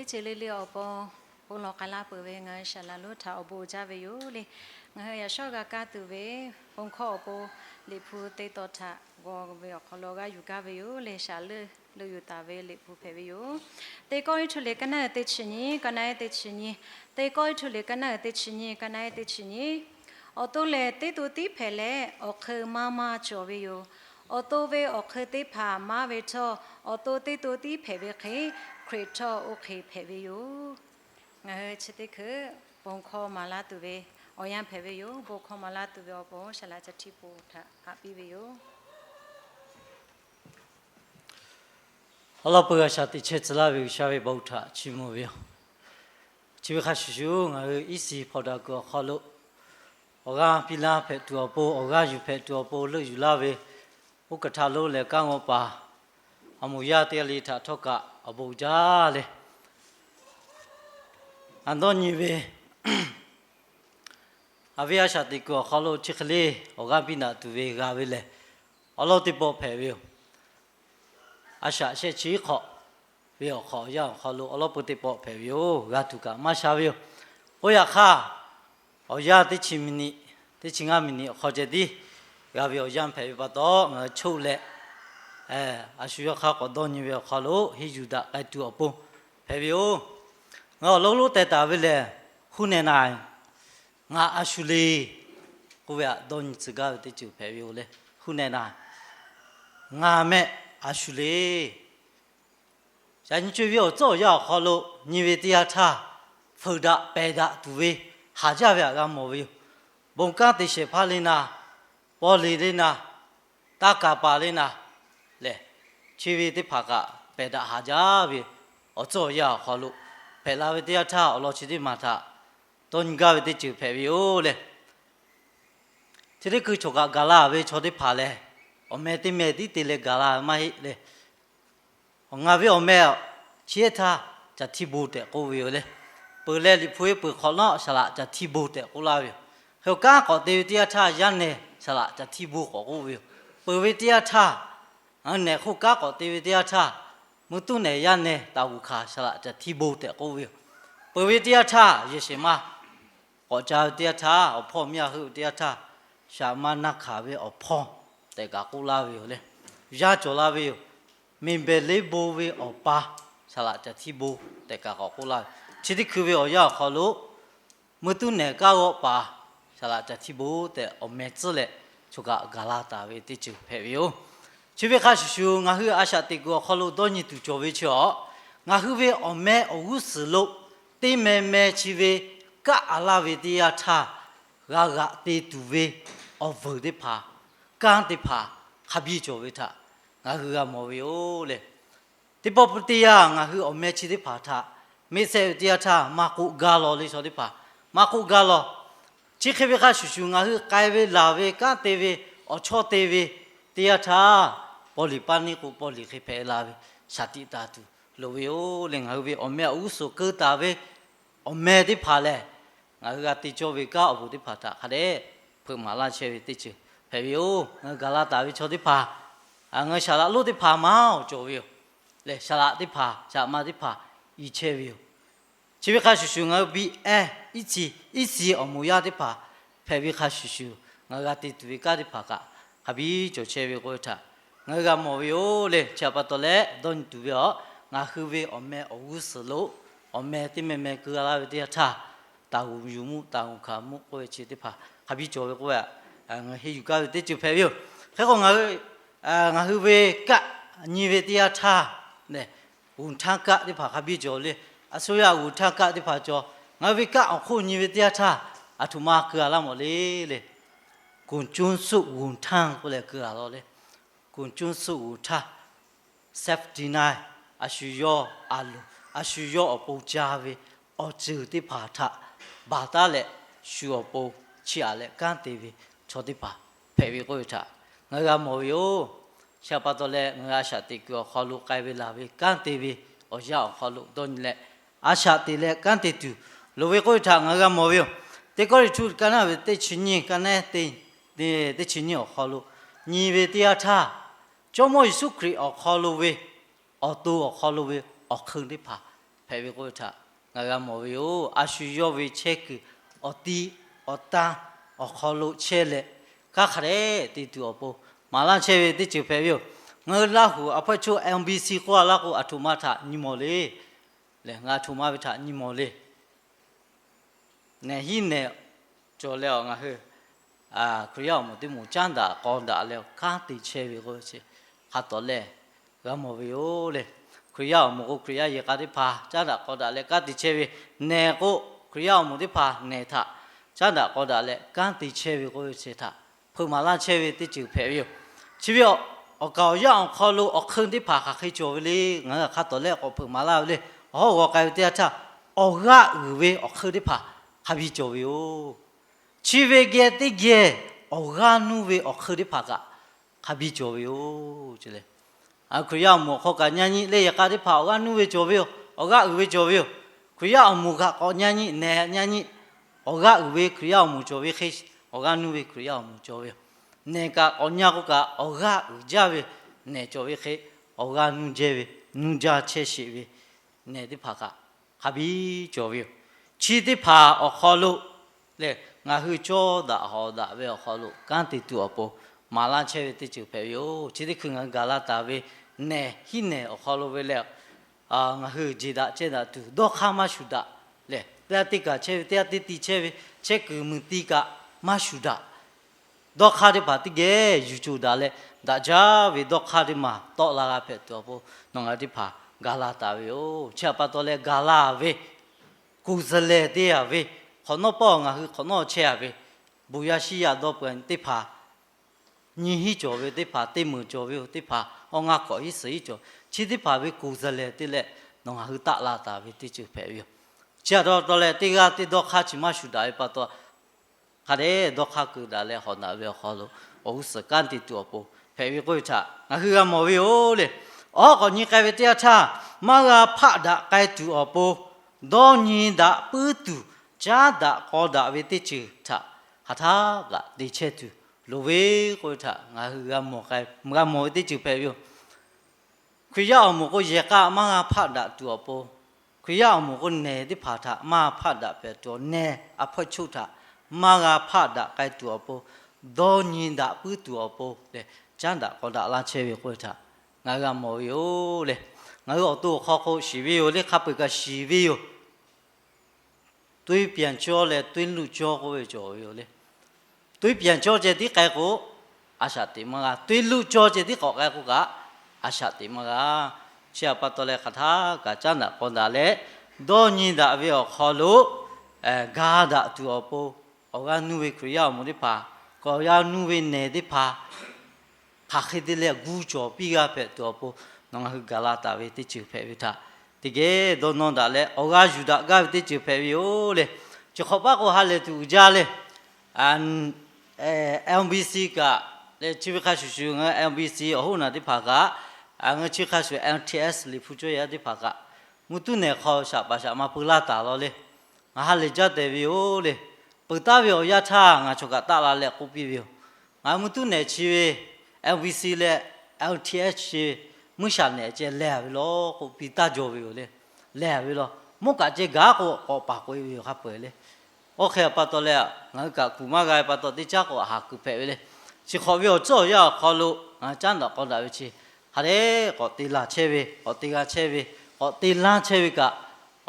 chỉ lấy liều bò bò lò cá la bự về ngay sẽ là lúc thảo bò ra về yếu đi ngay giờ sau cả từ về bông kho bò lì phu tây tọt thà gò về họ lò cái yuka về yếu lấy sẽ lư yuta về lì phu về yếu tây coi chú lấy cái này tây chỉ nhỉ cái này tây chỉ nhỉ tây coi chú lấy cái này tây chỉ nhỉ cái này tây chỉ nhỉ ở tôi lấy tây tôi tí phải lấy ở khơi mama cho về yếu ở tôi về ở khơi tây phà ma về cho ở tôi tí phải về khi create cho ok phải về yếu ngay chỉ thấy cứ bông kho mà lá từ về ở nhà phải về yếu bông kho mà lá từ về ở bông sẽ là chất bổ thà happy về yếu Allah bữa sau thì chết là vì sao về bảo thà chỉ mua về chỉ việc khá xíu ngay ít gì phao đá cửa khó lỗ ở ga pila phải tua bò ở ga yu phải tua bò lỡ yu la về u cả thà lỗ lệ cang ở pa amuya tia li thà thóc cả ở bầu giá lệ anh đó như vậy avia sát đi qua khó lỗ chiếc lê ở ga pina tu về ga về lệ ở lỗ tiếp bộ phải về sát sẽ chỉ khó về khó giang khó lỗ ở lỗ tiếp bộ phải về ga tu cả mà sao về ôi à kha ở gia thì chỉ mini thì chỉ ngắm mini khó chơi đi ga về ở giang phải về đó ngờ chou lệ suy khá có đôi như vậy khó lỗ hi dù đã cái tu ở bông phải về ngờ lâu lâu tại ta về lệ khu này ngã suy cô vậy đôi như cái thì chịu phải về lệ khu này ngã mẹ suy chẳng chịu về做要khó lỗ như vậy thì ta phơi đã bẻ đã tu về hạ gia về cái mồ về bông cá thì sẽ phá lên bỏ lên ta cả ba lên lệ chỉ vì thế phá cả bẻ đã hạ gia về ở chỗ ya khó lỗ bẻ la về thì ta ở lo chỉ đi mà ta tôn ga về thì chịu phải về lệ thì đấy cứ chỗ cả gala về chỗ đi phá lệ ở mẹ thì lệ gala mà lệ ở ngã về ở mẹ chia taจะที่บูเตะกูวิวเลยเปิดเล่ลิพุยเปิดขอล้อสละจะที่บูเตะกูลาวิวเฮก้าขอเตวิทยาท่ายันเนสละจะที่บูของกูวิวเปิดวิทยาท่าอันเนคู่ก้าขอเตวิทยาท่ามุตุเนยันเนตาวุขาสละจะที่บูเตะกูวิวเปิดวิทยาท่าเยสิมาขอจ้าวิทยาท่าเอาพ่อเมียคือวิทยาท่าสามานักขาวิเอาพ่อแต่กากูลาวิวเลยยาจลาวิวมินเบลิบูวิเอาปาสละจะที่บูแต่กากูลาชีวิตคือวิอยาขอรู้มือตุ้นเนี่ยก้าวป่าสละจะที่บูแต่อเมซิเลชุกกาลาตาเวติจูเพวิโอชีวิตข้าชูงาฮืออาชาติกัวขอรู้ตอนนี้ตุจวิชองาฮือเวอเมอวุสโลตีเมชีวิตกะอาลาเวติยาชากะตีตุเวอวดิพากันติพาขับยีจวิทางาฮือกะมอวิโอเลยติปปติยางาฮืออเมชิติพาทามิเซติยาท่ามาคุกาลอลิสอดิปามาคุกาลอชิเคเวคาชูงาฮือกายเวลาเวกาเตเวอชอเตเวติยาท่าปอลิปานิกุปอลิเคเพลาเวสติตาตุโลเวโอเลงาฮือเวอเมอุสุเกตาเวอเมติพาเลงาฮือกาติโจเวกาอบุติพาตาคะเดเพิ่มมาลาเชเวติจูเพเวโองากาลาตาเวชอดิพางาชาลาลุติพามาโจเวเลชาลาติพาชามาติพา一切有，这边开始说我比一起我们要的怕，旁边开始说我个对对个的怕个，还比就这边过他，我个没有嘞，差不多嘞，当对边我后边我们50路，我们的妹个啦的他，大户有木大户卡木过去的怕，还比就过啊，我还有个的就旁边，还讲我后边个你边的他呢。อุทากะที่ผาขบิจอเลยอาศัยอุทากะที่ผาจองาวิกะเอาคู่นี้วิทยาท่าอาทุมาเกลือละหมดเลยกุนจุนสุอุทางก็เลยเกลือเราเลยกุนจุนสุอุทาเซฟดีนายอาศัยอาลูอาศัยอปูจาวิอาจืดที่ผาท่าบาตาเลยชัวปูเชียเลยกันตีวิชดที่ผาเพวิก็อยู่ท่างากามอยชาปตัวเล่งอาชาติกัวขอลุกไกเวลาเวกันตีวีโอยาขอลุกโดนเล่อาชาติเล่กันตีตูลูเวก็ทางงามวิวแต่ก็ริชุดกันนะเวติชินีกันนะติชินีขอลุนีเวติอาท่าจอมอิสุครีขอลุเวอตัวขอลุเวอคืนที่ผา ဖေဝေကိုတာငါကမော်ယောအရှူယောဝေချက်အတီအတာအခလုချဲလေခခရဲတီတူအပိုမာလာချဲဝေတိချဖေဝေငါလာဟုအဖွဲ့ချို MBC ကွာလာကိုအထုမထညီမော်လေလေငါထုမဝထညီမော်လေနေဟိနေကြော်လဲငါဟဲခရယောမတိမချန်တာကောင်းတာလဲခါတိချဲဝေကိုချေခါတော်လဲကမော်ဝေယောလေခရယောမကိုခရယေကာတိဖာချန်တာကောင်းတာလဲကတိချဲဝေနေကိုခရယောမတိဖာနေထချန်တာကောင်းတာလဲကန်တိချဲဝေကိုချေထဖုမာလာချဲဝေတိချူဖဲဝေချီပြောအကောက်ရအောင်ခေါ်လို့အခင်းတိဖာခခိချိုလေငါခါတော်လဲကိုဖုမာလာလေဟောဝကဲတဲ့ချအော်ရဝေအခင်းတိဖာခဘီချိုဝေချီဝေကတိကေအော်ရနုဝေအခင်းတိဖာကခဘီချိုဝေချလေအခရယောမခောကညာကြီးလေရကတိဖာအော်ရနုဝေချိုဝေအော်ရဝေချိုဝေခရယောမကကောညာကြီးနေညာကြီးအော်ရဝေခရယောမချိုဝေခိအော်ရနုဝေခရယောမချိုဝေနေကအညာကအော်ရကြဝေနေချိုဝေခိအော်ရနုကျဲဝေနုကြချက်ရှိဝေနေတိဖာကခဘီချိုဝေချီတိဖာအခလုလေငါဟူကြောတာဟောတာဝေအခလုကန်တိတူအပေါ်မာလာချဲဝေတိချူဖေယောချီတိခွငါဂါလာတာဝေနေဟိနေအခလုဝေလေငါဟူဂျီတာချေတာတူဒောခါမရှုတာလေတတိကချဲတတိတိချဲဝေချက်ကူမတိကမရှုတာဒောခါတိပါတိကေယူချူတာလေဒါကြဝေဒောခါတိမှာတော့လာဖက်တော့ဘောနောငါတိဖာဂါလာတာဝေချက်ပတ်တော့လေဂါလာဝေကူဇလေတေယဝေခနောပေါငါဟခနောချေယဝေဘူယရှိယတော့ပွန်တိဖာညီဟိကျော်ဝေတိဖာတိမှုကျော်ဝေတိဖာဟောငါကောဤစိကျော်ချီတိဖာဝေကူဇလေတိလေနောငါဟတလာတာဝေတိချူဖဲဝေချာတော့လေတိကတိတော့ခါချမရှုတာပတ်တော့ခရဲတော့ခါကူဒါလေဟောနာဝေဟောလို့အိုးစကန်တိတူအပိုဖဲဝေကိုချငါဟကမောဝေအိုလေအော်ကောညိကဝေတရချမာဂဖဒကဲတူအပိုဒေါ်ညီဒါပူတူဂျာဒါခေါ်ဒါဝေတိချူထဟာသာကဒီချက်တူလိုဝေကိုထငါဟကမောကဲငါမောတိချူဖဲဝေခွေရအောင်မို့ကိုရေကမငါဖတ်တာတူအပေါ်ခွေရအောင်မို့ကိုနေတိဖာထမဖတ်တာပဲတော့နေအဖွက်ချုပ်တာမငါဖတ်တာကဲတူအပေါ်ဒေါ်ညင်တာပူတူအပေါ်လေကျန်တာခေါ်တာလာချဲဝေကိုထငါကမောယောလေငါတို့တော့ခေါ်ခေါ်ရှိဝေယောလေခပ်ပကရှိဝေယောတွေးပြန်ကြောလေတွေးလူကြောကိုပဲကြောယောလေတွေးပြန်ကြောတဲ့ဒီကဲကိုအရှာတိမကတွေးလူကြောတဲ့ဒီကောကဲကိုကအရှာတိမကချာပတ်တော်လေခထာကကျန်တာပေါ်တာလေဒေါ်ညင်တာအပြောခေါ်လို့ဂါဒတူအပိုအောကနုဝေခရယောမတိဖာကောယာနုဝေနေတိဖာခါခိတလေဂူကြောပိကဖက်တော်ပိုနောငါဂလာတာဝေတိချူဖဲဝိထတကယ်ဒေါ်နွန်တာလေအောကယူတာကတိချူဖဲဝိယောလေချခပကိုဟာလေတူကြလေMBC ကလေချိဝခရှူရှူငါ MBC ဟိုနာတိဖာကအငချိခရှူ MTS လေဖူချိုရတိဖာကမုတုနေခေါ်ရှာပါရှာမပူလာတာလောလေငါဟာလေကြတဲ့ဝီယောလေပူတာဝီယောရချငါချကတာလာလေကိုပြဝီယောငါမုတုနေချီဝေ MBC လေ LTS မုရှာနေကျလဲဝီလောကိုပီတာဂျောဝီယောလေလဲဝီလောမုကကျေဂါကိုပါကိုဝီယောခပွဲလေโอเคပတ်တော်လေငါကကူမကပတ်တော်တိချကိုဟာကူဖဲလေချခေါ်ပြီးတော့ကြောက်ရခေါ်လို့ငါကျန်တော့ကောတာပဲချီဟာလေကောတီလာချဲပဲကောတီကချဲပဲကောတီလန်းချဲပဲက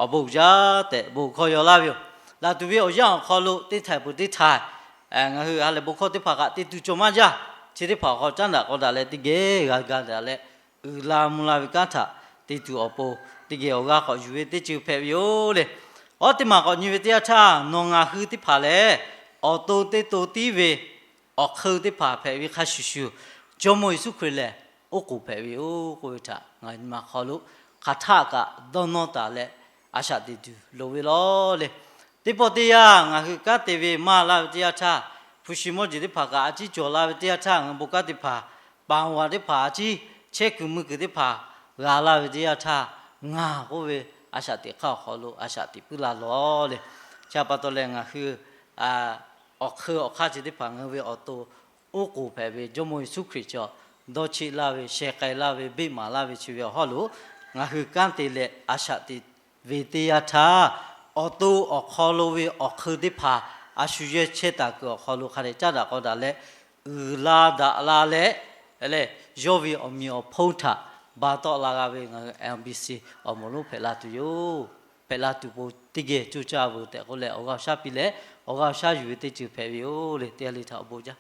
အဘုရားတဲ့ဘုခေါ်ရလာပြီလာသူပြီးအောင်ခေါ်လို့တိထိုင်ဘူးတိထိုင်ငါဟိဟာလေဘုခေါ်တိဖာကတိတူကြမကြချီတိဖာခေါ်ကျန်တာကောတာလေတိကေကတာလေလာမလာဝကတာတိတူအပိုတိကေအောကခေါ်ယူတိချူဖဲပြောလေအော်တိမကောညွေတရချနောငါဟူတိဖာလေအော်တိုတေတိုတီဝေအခါတိဖာဖဲဝိခရှူရှူဂျမွေစုခရလေအိုကိုဖဲဝီအိုကိုထငါမခေါ်လို့ခထကဒေါနောတာလေအရှာတိတူလိုဝေလောလေတိပတိယငါကတေဝေမလာတရားချဖူရှိမောจิติဖာကအကြီးကျော်လာတရားချငါဘုကတိဖာပန်ဝါတိဖာအကြီးချက်ကုမှုကတိဖာလာလာတရားချငါကိုဝေအရှာတိခေါ်လို့အရှာတိပူလာလောလေချပတ်တော်လေငါအခါจิติဖာငါဝေအော်တိုအိုကိုဖဲဝေဂျမွေစုခရချောဒေါ်ချီလာဝေရှေကဲလာဝေဘိမာလာဝေချီဝေဟောလို့ငါဟူကန်တေလေအရှာတိ vì tia tha ở tu ở kho lô vi ở khư đi phá à suy ye chết ta cửa kho lô khai cha đã có đã lẽ la đã la lẽ lẽ do vi ở mi ở phong thả ba to la ga về MBC ở một lúc phải là tu yo phải là tu bộ tige chu cha bộ để có lẽ ở gạo sa pi lẽ ở gạo sa yu te chu phải yo để tia li thảo bộ cha